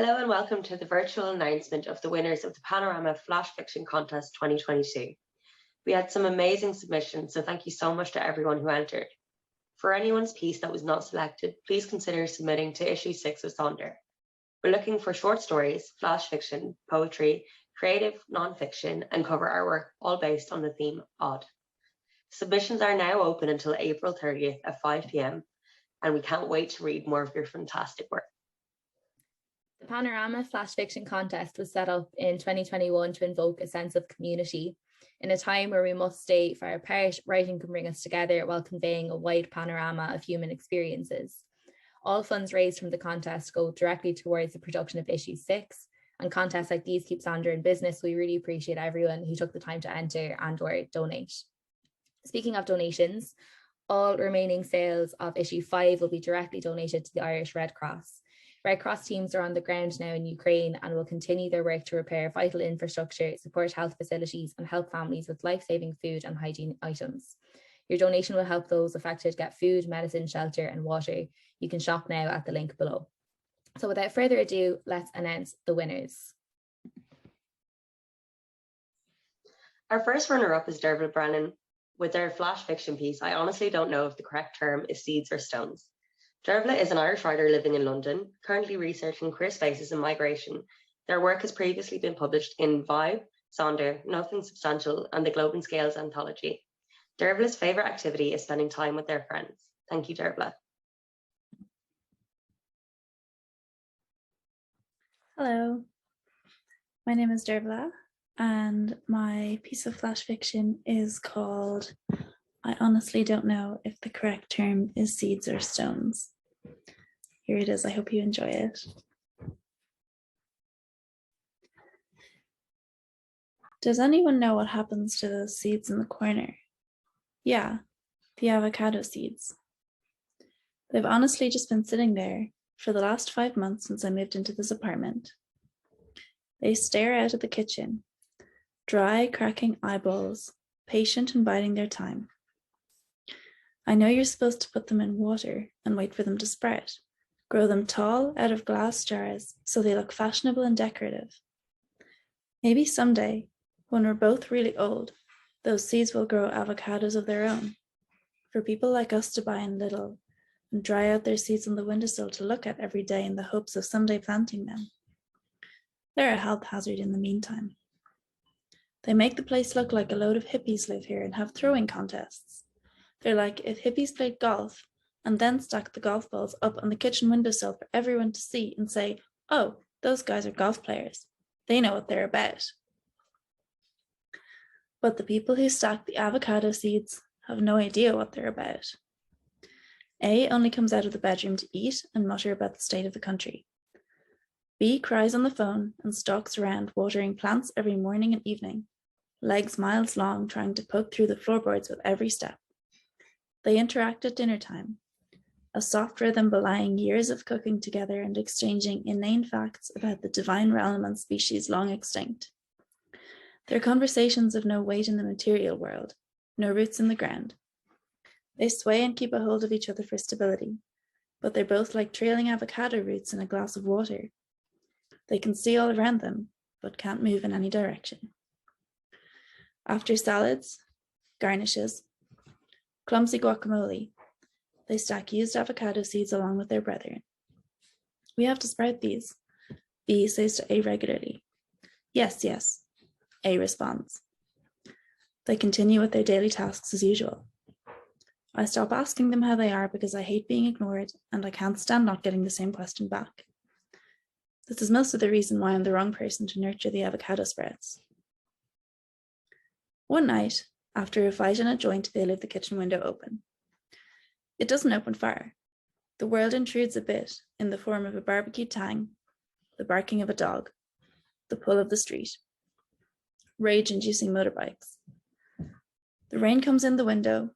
Hello and welcome to the virtual announcement of the winners of the Panorama Flash Fiction Contest 2022. We had some amazing submissions, so thank you so much to everyone who entered. For anyone's piece that was not selected, please consider submitting to issue 6 of Sonder. We're looking for short stories, flash fiction, poetry, creative non-fiction, and cover artwork, all based on the theme odd. Submissions are now open until April 30th at 5 p.m, and we can't wait to read more of your fantastic work. The Panorama Flash Fiction Contest was set up in 2021 to invoke a sense of community. In a time where we must stay far apart, writing can bring us together while conveying a wide panorama of human experiences. All funds raised from the contest go directly towards the production of issue 6, and contests like these keep Sonder in business. We really appreciate everyone who took the time to enter and/or donate. Speaking of donations, all remaining sales of issue 5 will be directly donated to the Irish Red Cross. Red Cross teams are on the ground now in Ukraine and will continue their work to repair vital infrastructure, support health facilities, and help families with life-saving food and hygiene items. Your donation will help those affected get food, medicine, shelter, and water. You can shop now at the link below. So without further ado, let's announce the winners. Our first runner-up is Dervla Brennan with their flash fiction piece. I honestly don't know if the correct term is seeds or stones. Dervla is an Irish writer living in London, currently researching queer spaces and migration. Their work has previously been published in Vibe, Sonder, Nothing Substantial, and the Globe and Scales anthology. Dervla's favourite activity is spending time with their friends. Thank you, Dervla. Hello, my name is Dervla, and my piece of flash fiction is called I honestly don't know if the correct term is seeds or stones. Here it is. I hope you enjoy it. Does anyone know what happens to those seeds in the corner? Yeah, the avocado seeds. They've honestly just been sitting there for the last 5 months since I moved into this apartment. They stare out at the kitchen, dry, cracking eyeballs, patient and biding their time. I know you're supposed to put them in water and wait for them to sprout. Grow them tall out of glass jars so they look fashionable and decorative. Maybe someday, when we're both really old, those seeds will grow avocados of their own, for people like us to buy in little and dry out their seeds on the windowsill to look at every day in the hopes of someday planting them. They're a health hazard in the meantime. They make the place look like a load of hippies live here and have throwing contests. They're like if hippies played golf and then stacked the golf balls up on the kitchen windowsill for everyone to see and say, oh, those guys are golf players. They know what they're about. But the people who stack the avocado seeds have no idea what they're about. A only comes out of the bedroom to eat and mutter about the state of the country. B cries on the phone and stalks around watering plants every morning and evening, legs miles long trying to poke through the floorboards with every step. They interact at dinner time, a soft rhythm belying years of cooking together and exchanging inane facts about the divine realm and species long extinct. Their conversations have no weight in the material world, no roots in the ground. They sway and keep a hold of each other for stability, but they're both like trailing avocado roots in a glass of water. They can see all around them, but can't move in any direction. After salads, garnishes, clumsy guacamole, they stack used avocado seeds along with their brethren. We have to sprout these, B says to A regularly. Yes, yes, A responds. They continue with their daily tasks as usual. I stop asking them how they are because I hate being ignored and I can't stand not getting the same question back. This is most of the reason why I'm the wrong person to nurture the avocado sprouts. One night, after a fight in a joint, they leave the kitchen window open. It doesn't open far. The world intrudes a bit in the form of a barbecue tang, the barking of a dog, the pull of the street, rage-inducing motorbikes. The rain comes in the window,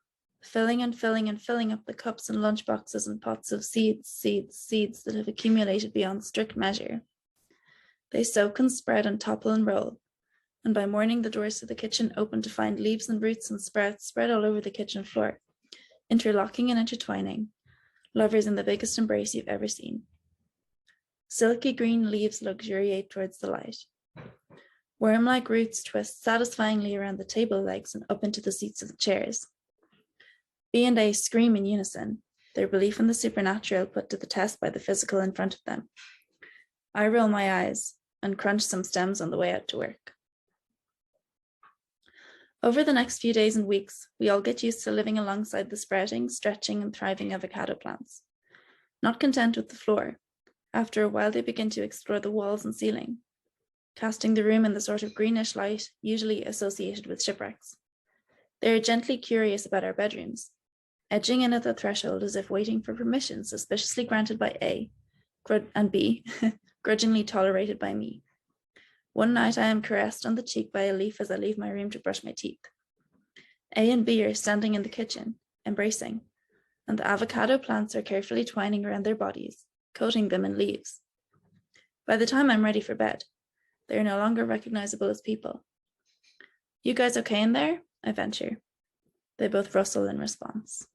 filling and filling and filling up the cups and lunchboxes and pots of seeds that have accumulated beyond strict measure. They soak and spread and topple and roll, and by morning the doors to the kitchen open to find leaves and roots and sprouts spread all over the kitchen floor, interlocking and intertwining, lovers in the biggest embrace you've ever seen. Silky green leaves luxuriate towards the light. Worm-like roots twist satisfyingly around the table legs and up into the seats of the chairs. B and A scream in unison, their belief in the supernatural put to the test by the physical in front of them. I roll my eyes and crunch some stems on the way out to work. Over the next few days and weeks, we all get used to living alongside the sprouting, stretching, and thriving avocado plants. Not content with the floor, after a while they begin to explore the walls and ceiling, casting the room in the sort of greenish light usually associated with shipwrecks. They are gently curious about our bedrooms, edging in at the threshold as if waiting for permission suspiciously granted by A, and B, grudgingly tolerated by me. One night I am caressed on the cheek by a leaf as I leave my room to brush my teeth. A and B are standing in the kitchen, embracing, and the avocado plants are carefully twining around their bodies, coating them in leaves. By the time I'm ready for bed, they are no longer recognizable as people. You guys okay in there? I venture. They both rustle in response.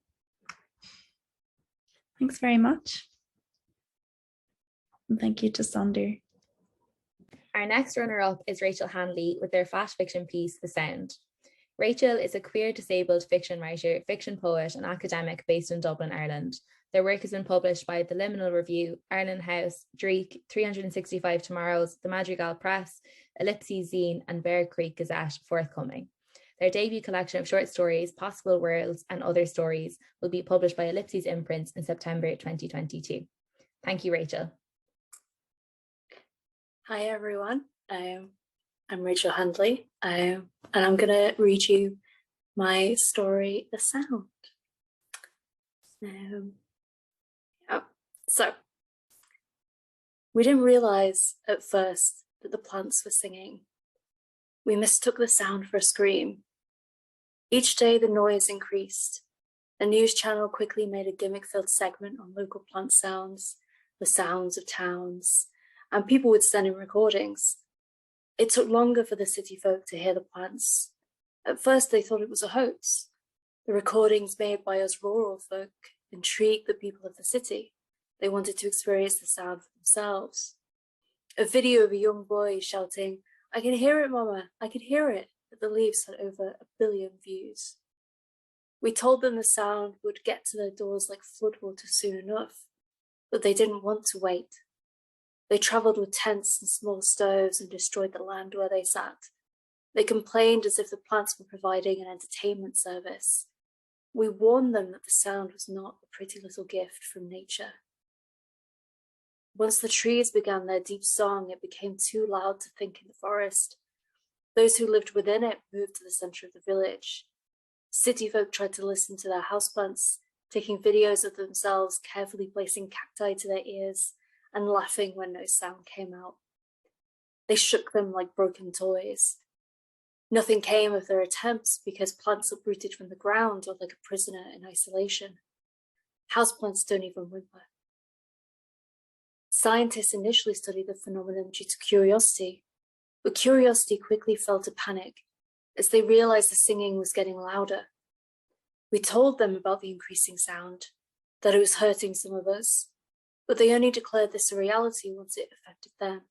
Thanks very much. And thank you to Sonder. Our next runner-up is Rachel Hanley with their flash fiction piece, The Sound. Rachel is a queer disabled fiction writer, fiction poet, and academic based in Dublin, Ireland. Their work has been published by The Liminal Review, Ireland House, Dreek, 365 Tomorrows, The Madrigal Press, Ellipses Zine, and Bear Creek Gazette forthcoming. Their debut collection of short stories, Possible Worlds and Other Stories, will be published by Ellipses Imprints in September 2022. Thank you, Rachel. Hi everyone, I'm Rachel Handley, and I'm going to read you my story, The Sound. So, we didn't realise at first that the plants were singing. We mistook the sound for a scream. Each day the noise increased. A news channel quickly made a gimmick-filled segment on local plant sounds, the sounds of towns, and people would send in recordings. It took longer for the city folk to hear the plants. At first they thought it was a hoax. The recordings made by us rural folk intrigued the people of the city. They wanted to experience the sound for themselves. A video of a young boy shouting, "I can hear it, Mama, I can hear it," at the leaves had over 1 billion views. We told them the sound would get to their doors like floodwater soon enough, but they didn't want to wait. They travelled with tents and small stoves and destroyed the land where they sat. They complained as if the plants were providing an entertainment service. We warned them that the sound was not a pretty little gift from nature. Once the trees began their deep song, it became too loud to think in the forest. Those who lived within it moved to the centre of the village. City folk tried to listen to their houseplants, taking videos of themselves carefully placing cacti to their ears and laughing when no sound came out. They shook them like broken toys. Nothing came of their attempts because plants uprooted from the ground are like a prisoner in isolation. Houseplants don't even whimper. Scientists initially studied the phenomenon due to curiosity, but curiosity quickly fell to panic as they realized the singing was getting louder. We told them about the increasing sound, that it was hurting some of us, but they only declared this a reality once it affected them.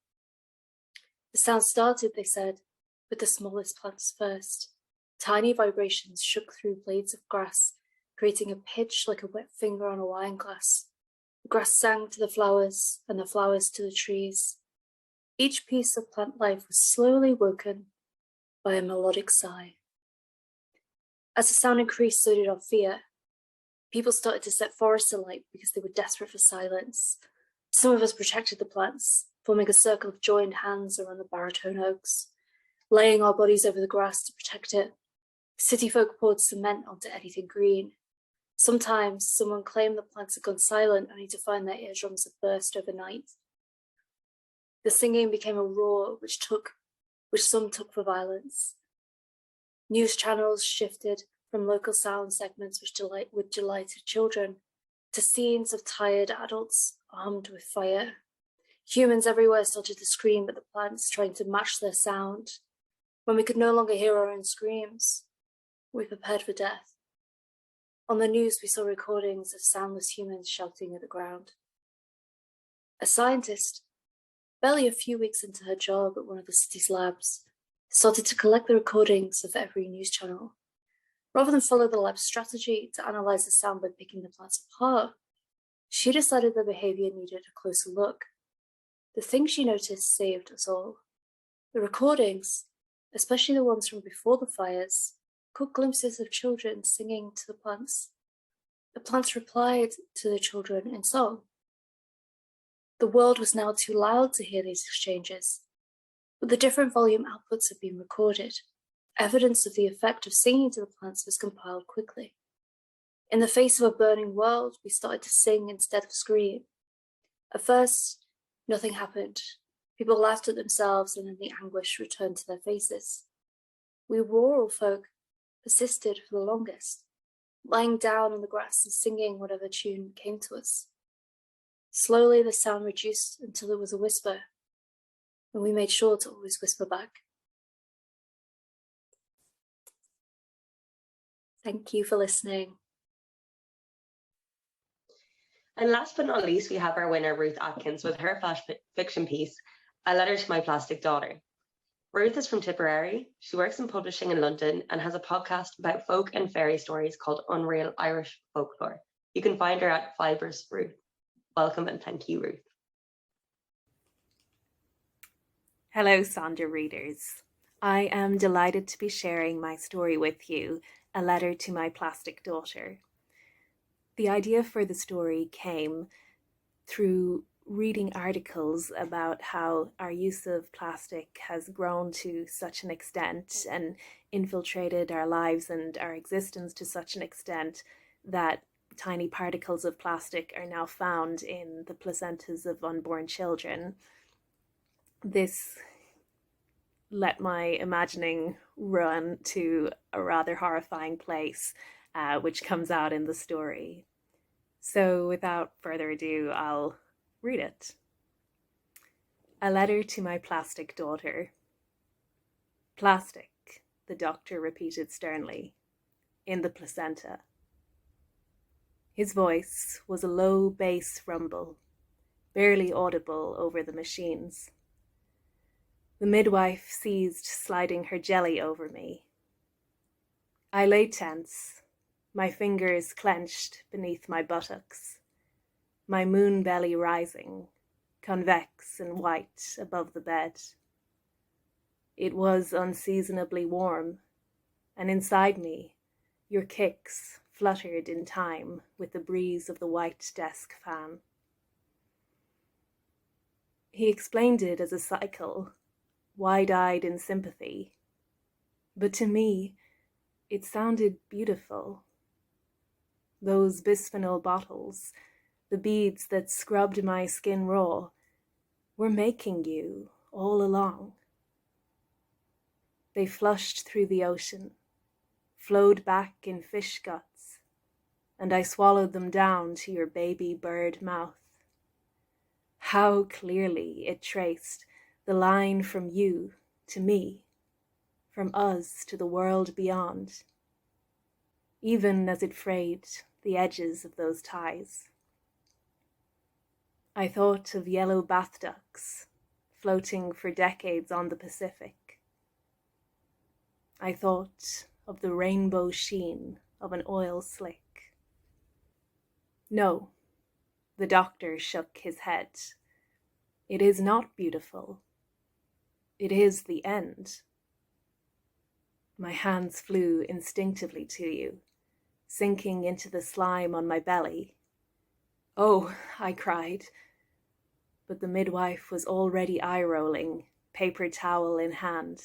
The sound started, they said, with the smallest plants first. Tiny vibrations shook through blades of grass, creating a pitch like a wet finger on a wine glass. The grass sang to the flowers, and the flowers to the trees. Each piece of plant life was slowly woken by a melodic sigh. As the sound increased, so did our fear. People started to set forests alight because they were desperate for silence. Some of us protected the plants, forming a circle of joined hands around the baritone oaks, laying our bodies over the grass to protect it. City folk poured cement onto anything green. Sometimes someone claimed the plants had gone silent only to find their eardrums had burst overnight. The singing became a roar which some took for violence. News channels shifted from local sound segments which delighted children to scenes of tired adults armed with fire. Humans everywhere started to scream at the plants, trying to match their sound. When we could no longer hear our own screams, we prepared for death. On the news, we saw recordings of soundless humans shouting at the ground. A scientist barely a few weeks into her job at one of the city's labs, started to collect the recordings of every news channel. Rather than follow the lab's strategy to analyze the sound by picking the plants apart, she decided their behavior needed a closer look. The things she noticed saved us all. The recordings, especially the ones from before the fires, caught glimpses of children singing to the plants. The plants replied to the children in song. The world was now too loud to hear these exchanges, but the different volume outputs had been recorded. Evidence of the effect of singing to the plants was compiled quickly. In the face of a burning world, we started to sing instead of scream. At first, nothing happened. People laughed at themselves, and then the anguish returned to their faces. We rural folk persisted for the longest, lying down on the grass and singing whatever tune came to us. Slowly, the sound reduced until it was a whisper, and we made sure to always whisper back. Thank you for listening. And last but not least, we have our winner, Ruth Atkins, with her flash fiction piece, A Letter to My Plastic Daughter. Ruth is from Tipperary. She works in publishing in London and has a podcast about folk and fairy stories called Unreal Irish Folklore. You can find her at Fibrous Ruth. Welcome and thank you, Ruth. Hello, Sandra readers. I am delighted to be sharing my story with you, A Letter to My Plastic Daughter. The idea for the story came through reading articles about how our use of plastic has grown to such an extent and infiltrated our lives and our existence to such an extent that tiny particles of plastic are now found in the placentas of unborn children. This let my imagining run to a rather horrifying place, which comes out in the story. So without further ado, I'll read it. A letter to my plastic daughter. Plastic, the doctor repeated sternly, in the placenta. His voice was a low bass rumble, barely audible over the machines. The midwife ceased sliding her jelly over me. I lay tense, my fingers clenched beneath my buttocks, my moon belly rising, convex and white above the bed. It was unseasonably warm, and inside me, your kicks fluttered in time with the breeze of the white desk fan. He explained it as a cycle, wide-eyed in sympathy, but to me, it sounded beautiful. Those bisphenol bottles, the beads that scrubbed my skin raw, were making you all along. They flushed through the ocean, flowed back in fish guts, and I swallowed them down to your baby bird mouth. How clearly it traced the line from you to me, from us to the world beyond, even as it frayed the edges of those ties. I thought of yellow bath ducks floating for decades on the Pacific. I thought of the rainbow sheen of an oil slick. No, the doctor shook his head. It is not beautiful. It is the end. My hands flew instinctively to you, sinking into the slime on my belly. Oh, I cried. But the midwife was already eye-rolling, paper towel in hand.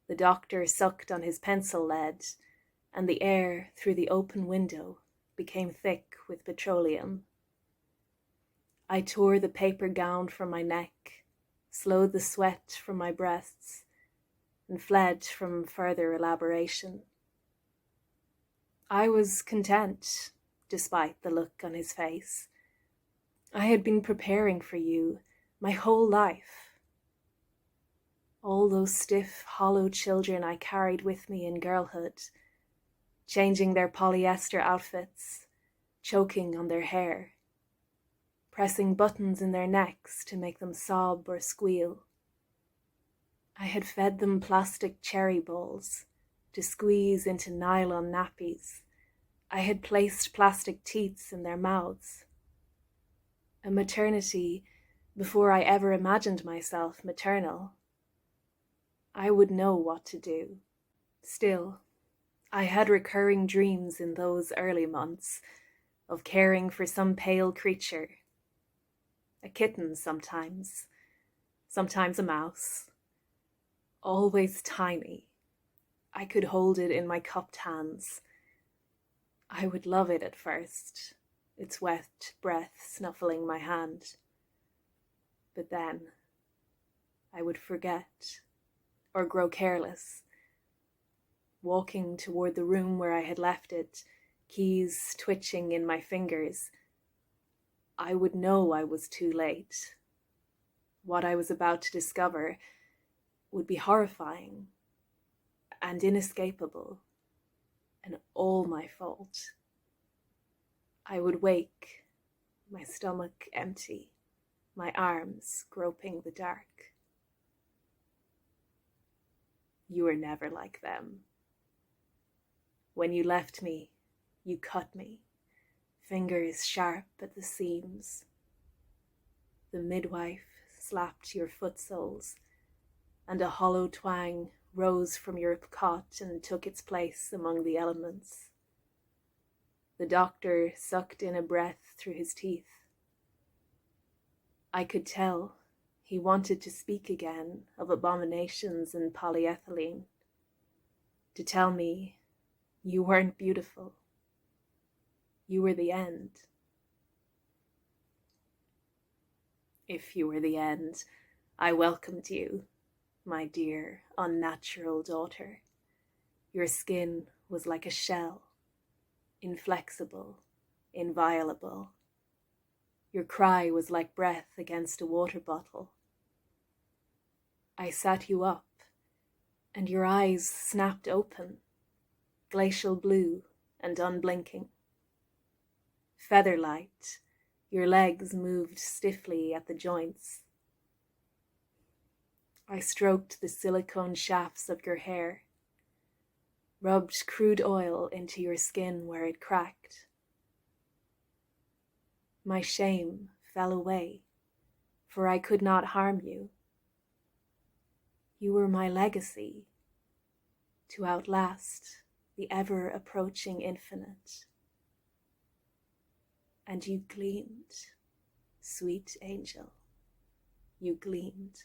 The doctor sucked on his pencil lead, and the air through the open window became thick with petroleum. I tore the paper gown from my neck, slowed the sweat from my breasts, and fled from further elaboration. I was content, despite the look on his face. I had been preparing for you my whole life. All those stiff, hollow children I carried with me in girlhood, changing their polyester outfits, choking on their hair, pressing buttons in their necks to make them sob or squeal. I had fed them plastic cherry balls to squeeze into nylon nappies. I had placed plastic teats in their mouths. A maternity before I ever imagined myself maternal. I would know what to do. Still, I had recurring dreams in those early months of caring for some pale creature. A kitten sometimes a mouse. Always tiny. I could hold it in my cupped hands. I would love it at first, its wet breath snuffling my hand. But then I would forget or grow careless, walking toward the room where I had left it, keys twitching in my fingers. I would know I was too late. What I was about to discover would be horrifying and inescapable, and all my fault. I would wake, my stomach empty, my arms groping the dark. You were never like them. When you left me, you cut me, fingers sharp at the seams. The midwife slapped your foot soles, and a hollow twang rose from your cot and took its place among the elements. The doctor sucked in a breath through his teeth. I could tell he wanted to speak again of abominations and polyethylene, to tell me you weren't beautiful. You were the end. If you were the end, I welcomed you, my dear, unnatural daughter. Your skin was like a shell, inflexible, inviolable. Your cry was like breath against a water bottle. I sat you up, and your eyes snapped open, glacial blue and unblinking. Featherlight, your legs moved stiffly at the joints. I stroked the silicone shafts of your hair, rubbed crude oil into your skin where it cracked. My shame fell away, for I could not harm you. You were my legacy, to outlast the ever-approaching infinite. And you gleamed, sweet angel, you gleamed.